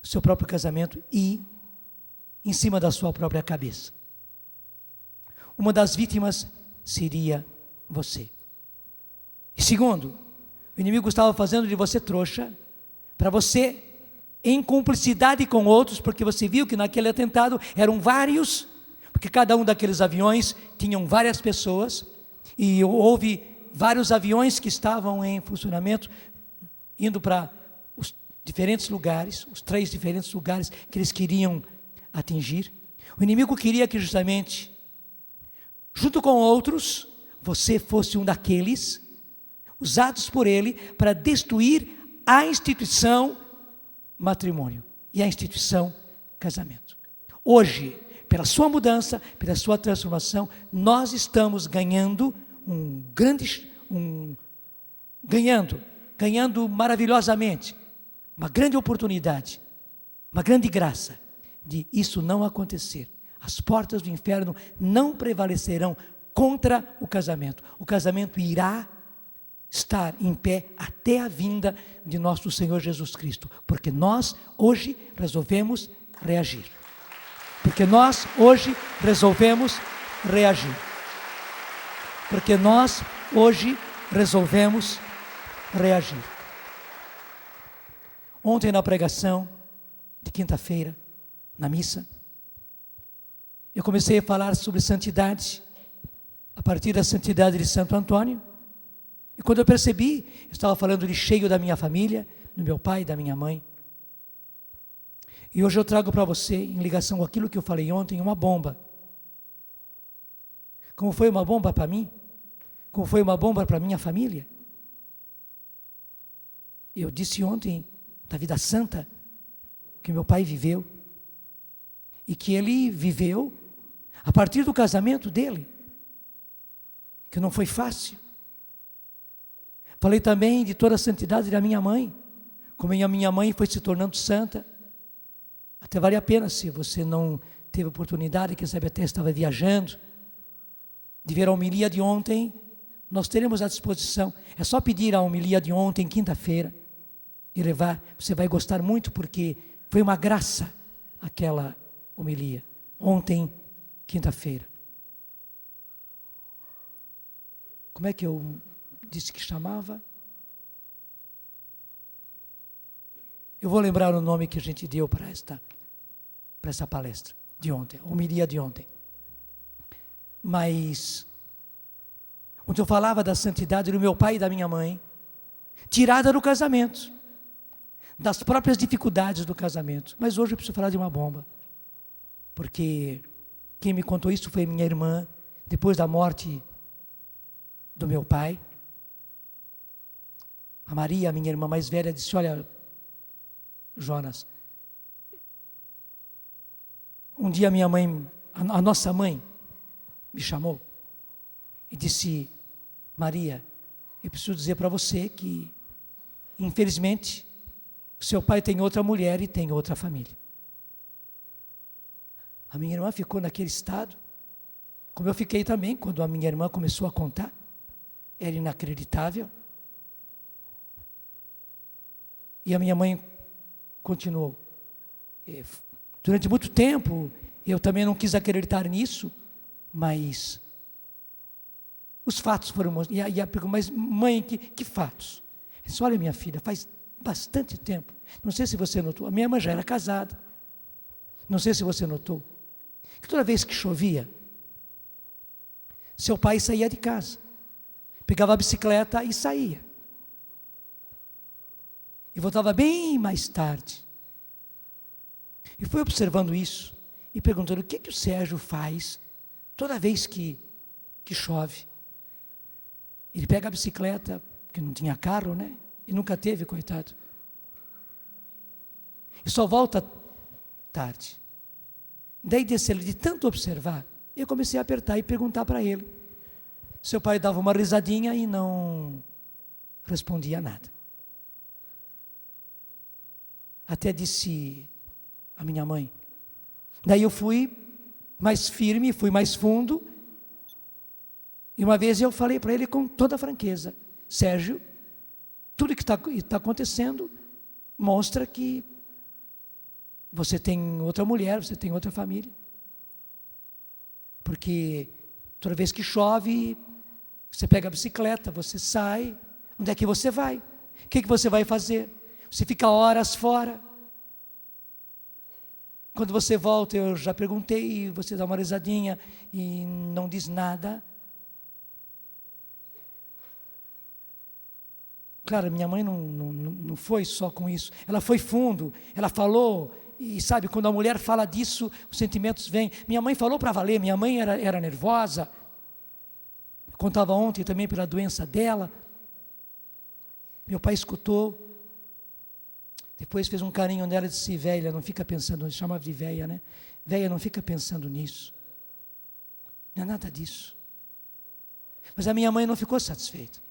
o seu próprio casamento e em cima da sua própria cabeça. Uma das vítimas seria você. E segundo, o inimigo estava fazendo de você trouxa, para você, em cumplicidade com outros, porque você viu que naquele atentado eram vários, porque cada um daqueles aviões tinham várias pessoas, e houve vários aviões que estavam em funcionamento, indo para os diferentes lugares, os 3 diferentes lugares que eles queriam atingir. O inimigo queria que justamente, junto com outros, você fosse um daqueles usados por ele para destruir a instituição matrimônio e a instituição casamento. Hoje, pela sua mudança, pela sua transformação, nós estamos ganhando ganhando maravilhosamente, uma grande oportunidade, uma grande graça de isso não acontecer. As portas do inferno não prevalecerão contra o casamento. O casamento irá estar em pé até a vinda de nosso Senhor Jesus Cristo, porque nós hoje resolvemos reagir. Porque nós hoje resolvemos reagir. Porque nós hoje resolvemos reagir. Ontem na pregação de quinta-feira, na missa, eu comecei a falar sobre santidade, a partir da santidade de Santo Antônio. E quando eu percebi, eu estava falando de cheio da minha família, do meu pai e da minha mãe. E hoje eu trago para você, em ligação com aquilo que eu falei ontem, uma bomba. Como foi uma bomba para mim, como foi uma bomba para minha família. Eu disse ontem da vida santa que meu pai viveu, e que ele viveu a partir do casamento dele, que não foi fácil. Falei também de toda a santidade da minha mãe, como a minha mãe foi se tornando santa. Até vale a pena, se você não teve oportunidade, quem sabe até estava viajando, de ver a homilia de ontem, nós teremos à disposição. É só pedir a homilia de ontem, quinta-feira, e levar. Você vai gostar muito, porque foi uma graça aquela homilia, ontem, quinta-feira. Como é que eu disse que chamava? Eu vou lembrar o nome que a gente deu para essa palestra de ontem, a homilia de ontem. Mas, onde eu falava da santidade do meu pai e da minha mãe, tirada do casamento, das próprias dificuldades do casamento. Mas hoje eu preciso falar de uma bomba, porque quem me contou isso foi minha irmã, depois da morte do meu pai. A Maria, minha irmã mais velha, disse: olha, Jonas, um dia minha mãe, a nossa mãe, me chamou e disse: Maria, eu preciso dizer para você que, infelizmente, o seu pai tem outra mulher e tem outra família. A minha irmã ficou naquele estado, como eu fiquei também, quando a minha irmã começou a contar. Era inacreditável. E a minha mãe continuou. Durante muito tempo, eu também não quis acreditar nisso, mas os fatos foram mostrados. E a pergunta: mas mãe, que fatos? Eu disse: olha, minha filha, faz bastante tempo, não sei se você notou, a minha irmã já era casada, não sei se você notou, que toda vez que chovia, seu pai saía de casa, pegava a bicicleta e saía, e voltava bem mais tarde. E foi observando isso, e perguntando: o que o Sérgio faz toda vez que chove? Ele pega a bicicleta, porque não tinha carro, né? E nunca teve, coitado. E só volta tarde. Daí, de tanto observar, eu comecei a apertar e perguntar para ele. Seu pai dava uma risadinha e não respondia nada. Até disse a minha mãe. Daí eu fui mais firme, fui mais fundo. E uma vez eu falei para ele com toda a franqueza: Sérgio, tudo que está acontecendo mostra que você tem outra mulher, você tem outra família. Porque toda vez que chove, você pega a bicicleta, você sai. Onde é que você vai? O que você vai fazer? Você fica horas fora. Quando você volta, eu já perguntei, você dá uma risadinha e não diz nada. Claro, minha mãe não foi só com isso, ela foi fundo, ela falou, e sabe, quando a mulher fala disso, os sentimentos vêm. Minha mãe falou para valer, minha mãe era nervosa, contava ontem também pela doença dela. Meu pai escutou, depois fez um carinho nela e disse: velha, não fica pensando, chamava de velha, né? Velha, não fica pensando nisso, não é nada disso. Mas a minha mãe não ficou satisfeita.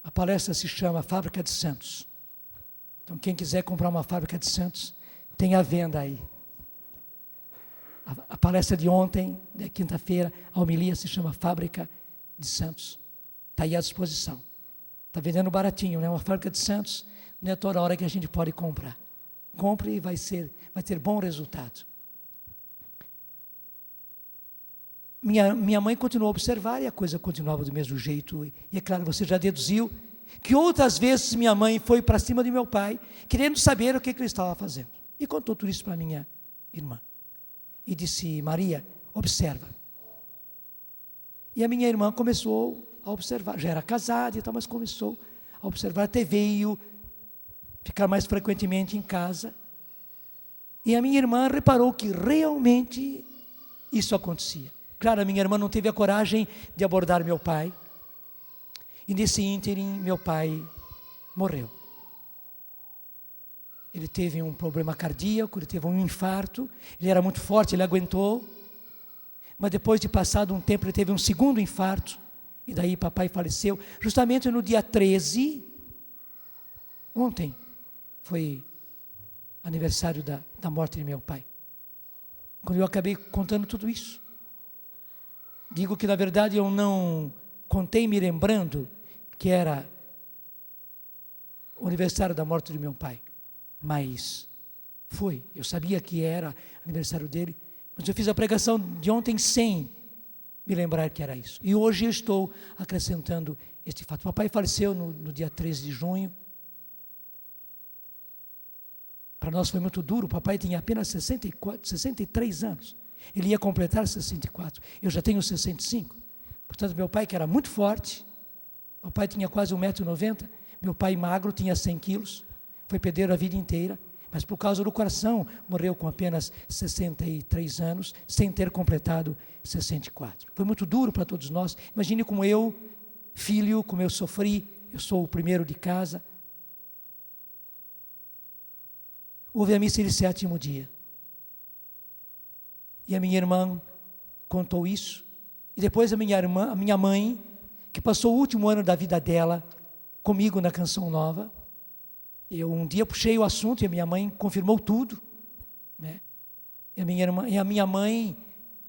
A palestra se chama Fábrica de Santos. Então, quem quiser comprar uma fábrica de Santos, tem à venda aí. A palestra de ontem, de quinta-feira, a homilia se chama Fábrica de Santos. Está aí à disposição. Está vendendo baratinho, né? Uma fábrica de Santos, não é toda hora que a gente pode comprar. Compre e vai ter bom resultado. Minha mãe continuou a observar e a coisa continuava do mesmo jeito. E é claro, você já deduziu que outras vezes minha mãe foi para cima de meu pai, querendo saber o que ele estava fazendo. E contou tudo isso para minha irmã. E disse: Maria, observa. E a minha irmã começou a observar. Já era casada e tal, mas começou a observar. Até veio ficar mais frequentemente em casa. E a minha irmã reparou que realmente isso acontecia. Claro, a minha irmã não teve a coragem de abordar meu pai. E nesse ínterim, meu pai morreu. Ele teve um problema cardíaco, ele teve um infarto. Ele era muito forte, ele aguentou. Mas depois de passado um tempo, ele teve um segundo infarto. E daí papai faleceu. Justamente no dia 13, ontem, foi aniversário da morte de meu pai. Quando eu acabei contando tudo isso. Digo que, na verdade, eu não contei me lembrando que era o aniversário da morte do meu pai. Mas foi. Eu sabia que era aniversário dele. Mas eu fiz a pregação de ontem sem me lembrar que era isso. E hoje eu estou acrescentando este fato. O papai faleceu no dia 13 de junho. Para nós foi muito duro. O papai tinha apenas 63 anos. Ele ia completar 64. Eu já tenho 65. Portanto, meu pai, que era muito forte, meu pai tinha quase 1,90 m, meu pai magro, tinha 100 quilos, foi pedreiro a vida inteira, mas por causa do coração, morreu com apenas 63 anos, sem ter completado 64. Foi muito duro para todos nós. Imagine como eu, filho, como eu sofri. Eu sou o primeiro de casa. Houve a missa de 7º dia. E a minha irmã contou isso. E depois a minha mãe, que passou o último ano da vida dela comigo na Canção Nova. Eu um dia puxei o assunto e a minha mãe confirmou tudo, né? E a minha mãe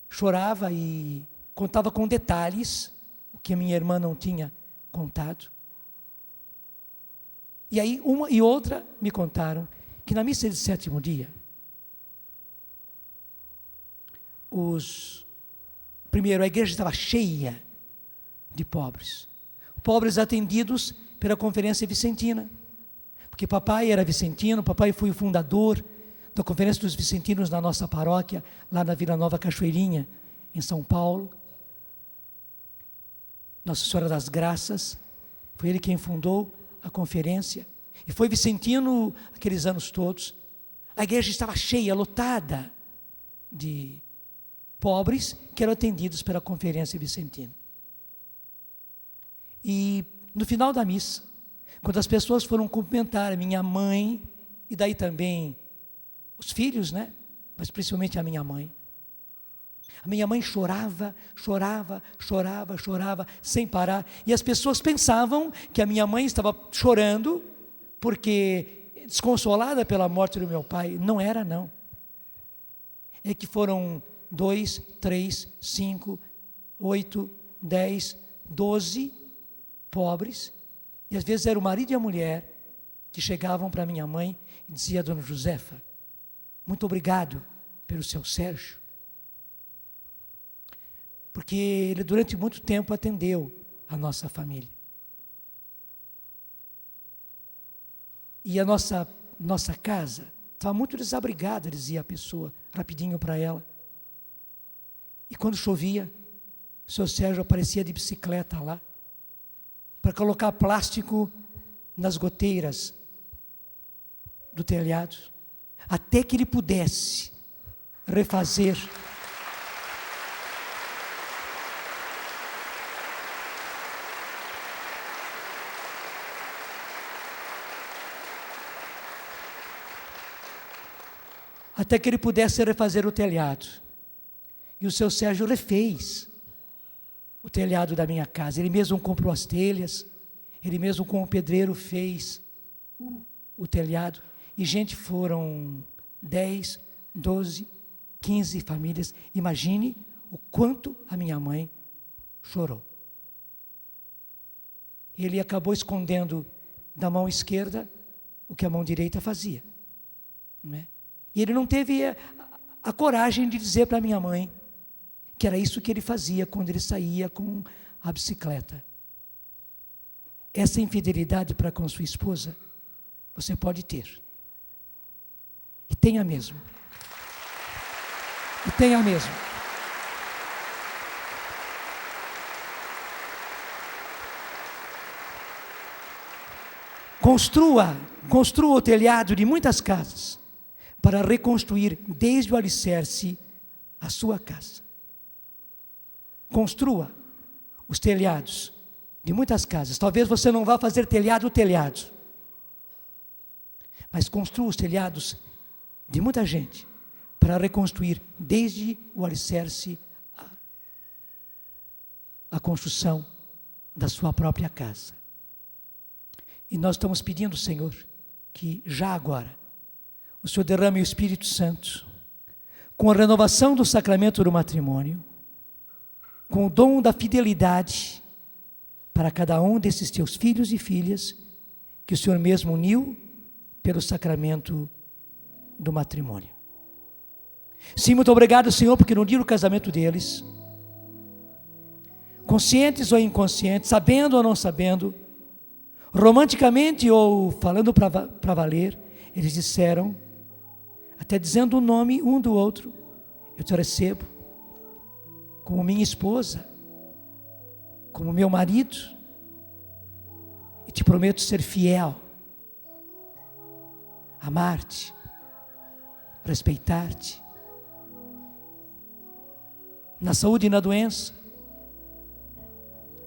chorava e contava com detalhes o que a minha irmã não tinha contado. E aí uma e outra me contaram que na missa de 7º dia, primeiro, a igreja estava cheia de pobres atendidos pela Conferência Vicentina, porque papai era vicentino, papai foi o fundador da Conferência dos Vicentinos na nossa paróquia, lá na Vila Nova Cachoeirinha, em São Paulo. Nossa Senhora das Graças, foi ele quem fundou a conferência, e foi vicentino aqueles anos todos. A igreja estava cheia, lotada de pobres que eram atendidos pela Conferência Vicentina. E no final da missa, quando as pessoas foram cumprimentar a minha mãe, e daí também os filhos, né? Mas principalmente a minha mãe chorava, sem parar, e as pessoas pensavam que a minha mãe estava chorando, porque desconsolada pela morte do meu pai. Não era, não. É que foram 2, 3, 5, 8, 10, 12 pobres, e às vezes era o marido e a mulher que chegavam para minha mãe e dizia: Dona Josefa, muito obrigado pelo seu Sérgio, porque ele durante muito tempo atendeu a nossa família. E a nossa casa estava muito desabrigada, dizia a pessoa, rapidinho para ela. E quando chovia, o seu Sérgio aparecia de bicicleta lá, para colocar plástico nas goteiras do telhado, até que ele pudesse refazer o telhado. E o seu Sérgio refez o telhado da minha casa. Ele mesmo comprou as telhas, ele mesmo com o pedreiro fez o telhado. E gente, foram 10, 12, 15 famílias. Imagine o quanto a minha mãe chorou. Ele acabou escondendo da mão esquerda o que a mão direita fazia, não é? E ele não teve a coragem de dizer para minha mãe que era isso que ele fazia quando ele saía com a bicicleta. Essa infidelidade para com sua esposa, você pode ter. E tenha mesmo. E tenha mesmo. Construa o telhado de muitas casas, para reconstruir desde o alicerce a sua casa. Construa os telhados de muitas casas. Talvez você não vá fazer telhado, mas construa os telhados de muita gente, para reconstruir desde o alicerce a construção da sua própria casa. E nós estamos pedindo, Senhor, que já agora o Senhor derrame o Espírito Santo, com a renovação do sacramento do matrimônio, com o dom da fidelidade para cada um desses teus filhos e filhas, que o Senhor mesmo uniu pelo sacramento do matrimônio. Sim, muito obrigado, Senhor, porque no dia do casamento deles, conscientes ou inconscientes, sabendo ou não sabendo, romanticamente ou falando para valer, eles disseram, até dizendo o nome um do outro: eu te recebo como minha esposa, como meu marido, e te prometo ser fiel, amar-te, respeitar-te, na saúde e na doença,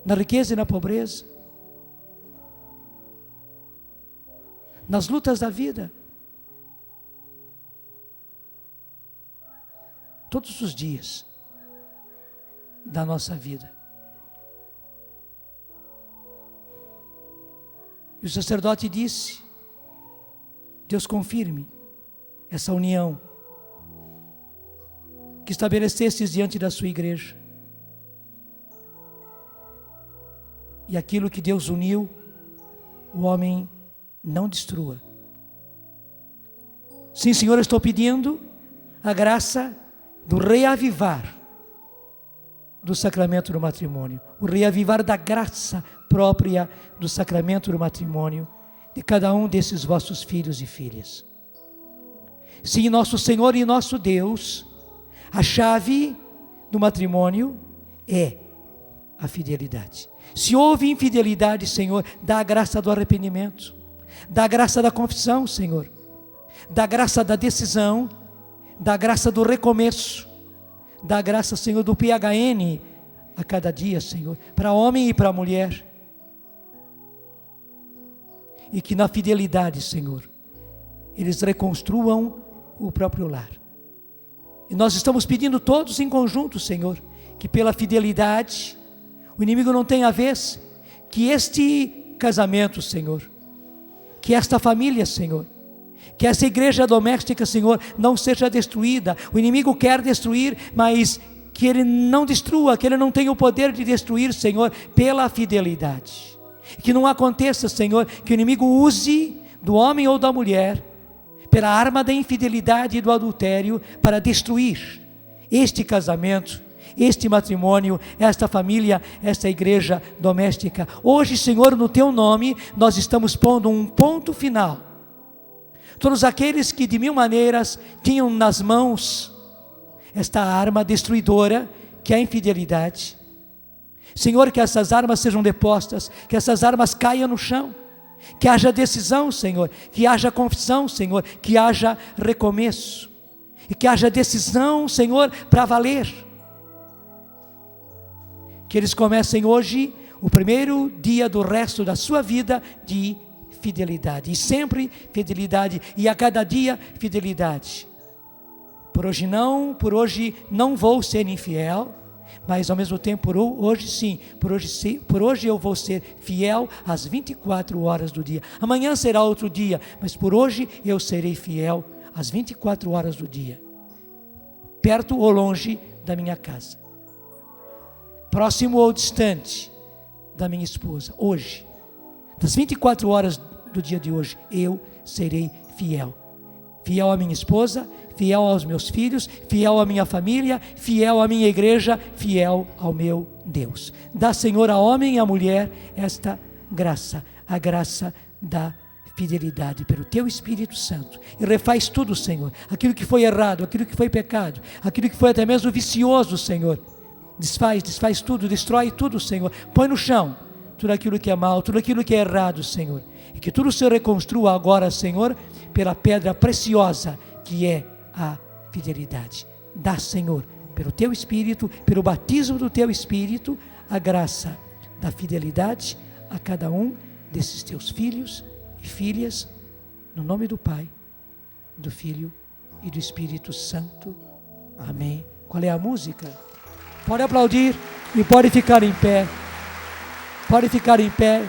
na riqueza e na pobreza, nas lutas da vida, todos os dias da nossa vida. E o sacerdote disse: Deus confirme essa união que estabelecestes diante da sua igreja. E aquilo que Deus uniu, o homem não destrua. Sim, Senhor, eu estou pedindo a graça do reavivar do sacramento do matrimônio, o reavivar da graça própria do sacramento do matrimônio de cada um desses vossos filhos e filhas. Sim, nosso Senhor e nosso Deus, a chave do matrimônio é a fidelidade. Se houve infidelidade, Senhor, dá a graça do arrependimento, dá a graça da confissão, Senhor, dá a graça da decisão, dá a graça do recomeço, dá a graça, Senhor, do PHN a cada dia, Senhor, para homem e para mulher. E que na fidelidade, Senhor, eles reconstruam o próprio lar. E nós estamos pedindo todos em conjunto, Senhor, que pela fidelidade o inimigo não tenha vez, que este casamento, Senhor, que esta família, Senhor, que essa igreja doméstica, Senhor, não seja destruída. O inimigo quer destruir, mas que ele não destrua, que ele não tenha o poder de destruir, Senhor, pela fidelidade. Que não aconteça, Senhor, que o inimigo use do homem ou da mulher pela arma da infidelidade e do adultério para destruir este casamento, este matrimônio, esta família, esta igreja doméstica. Hoje, Senhor, no Teu nome, nós estamos pondo um ponto final. Todos aqueles que de mil maneiras tinham nas mãos esta arma destruidora, que é a infidelidade, Senhor, que essas armas sejam depostas, que essas armas caiam no chão, que haja decisão, Senhor, que haja confissão, Senhor, que haja recomeço, e que haja decisão, Senhor, para valer. Que eles comecem hoje o primeiro dia do resto da sua vida de fidelidade, e sempre fidelidade, e a cada dia fidelidade. Por hoje não vou ser infiel, mas ao mesmo tempo, por hoje eu vou ser fiel às 24 horas do dia. Amanhã será outro dia, mas por hoje eu serei fiel às 24 horas do dia, perto ou longe da minha casa, próximo ou distante da minha esposa. Hoje, das 24 horas do dia de hoje, eu serei fiel. Fiel à minha esposa, fiel aos meus filhos, fiel à minha família, fiel à minha igreja, fiel ao meu Deus. Dá, Senhor, ao homem e à mulher esta graça, a graça da fidelidade pelo Teu Espírito Santo. E refaz tudo, Senhor, aquilo que foi errado, aquilo que foi pecado, aquilo que foi até mesmo vicioso, Senhor. Desfaz tudo, destrói tudo, Senhor. Põe no chão tudo aquilo que é mal, tudo aquilo que é errado, Senhor. E que tudo se reconstrua agora, Senhor, pela pedra preciosa que é a fidelidade. Dá, Senhor, pelo Teu Espírito, pelo batismo do Teu Espírito, a graça da fidelidade a cada um desses Teus filhos e filhas, no nome do Pai, do Filho e do Espírito Santo. Amém. Qual é a música? Pode aplaudir e pode ficar em pé. Pode ficar em pé.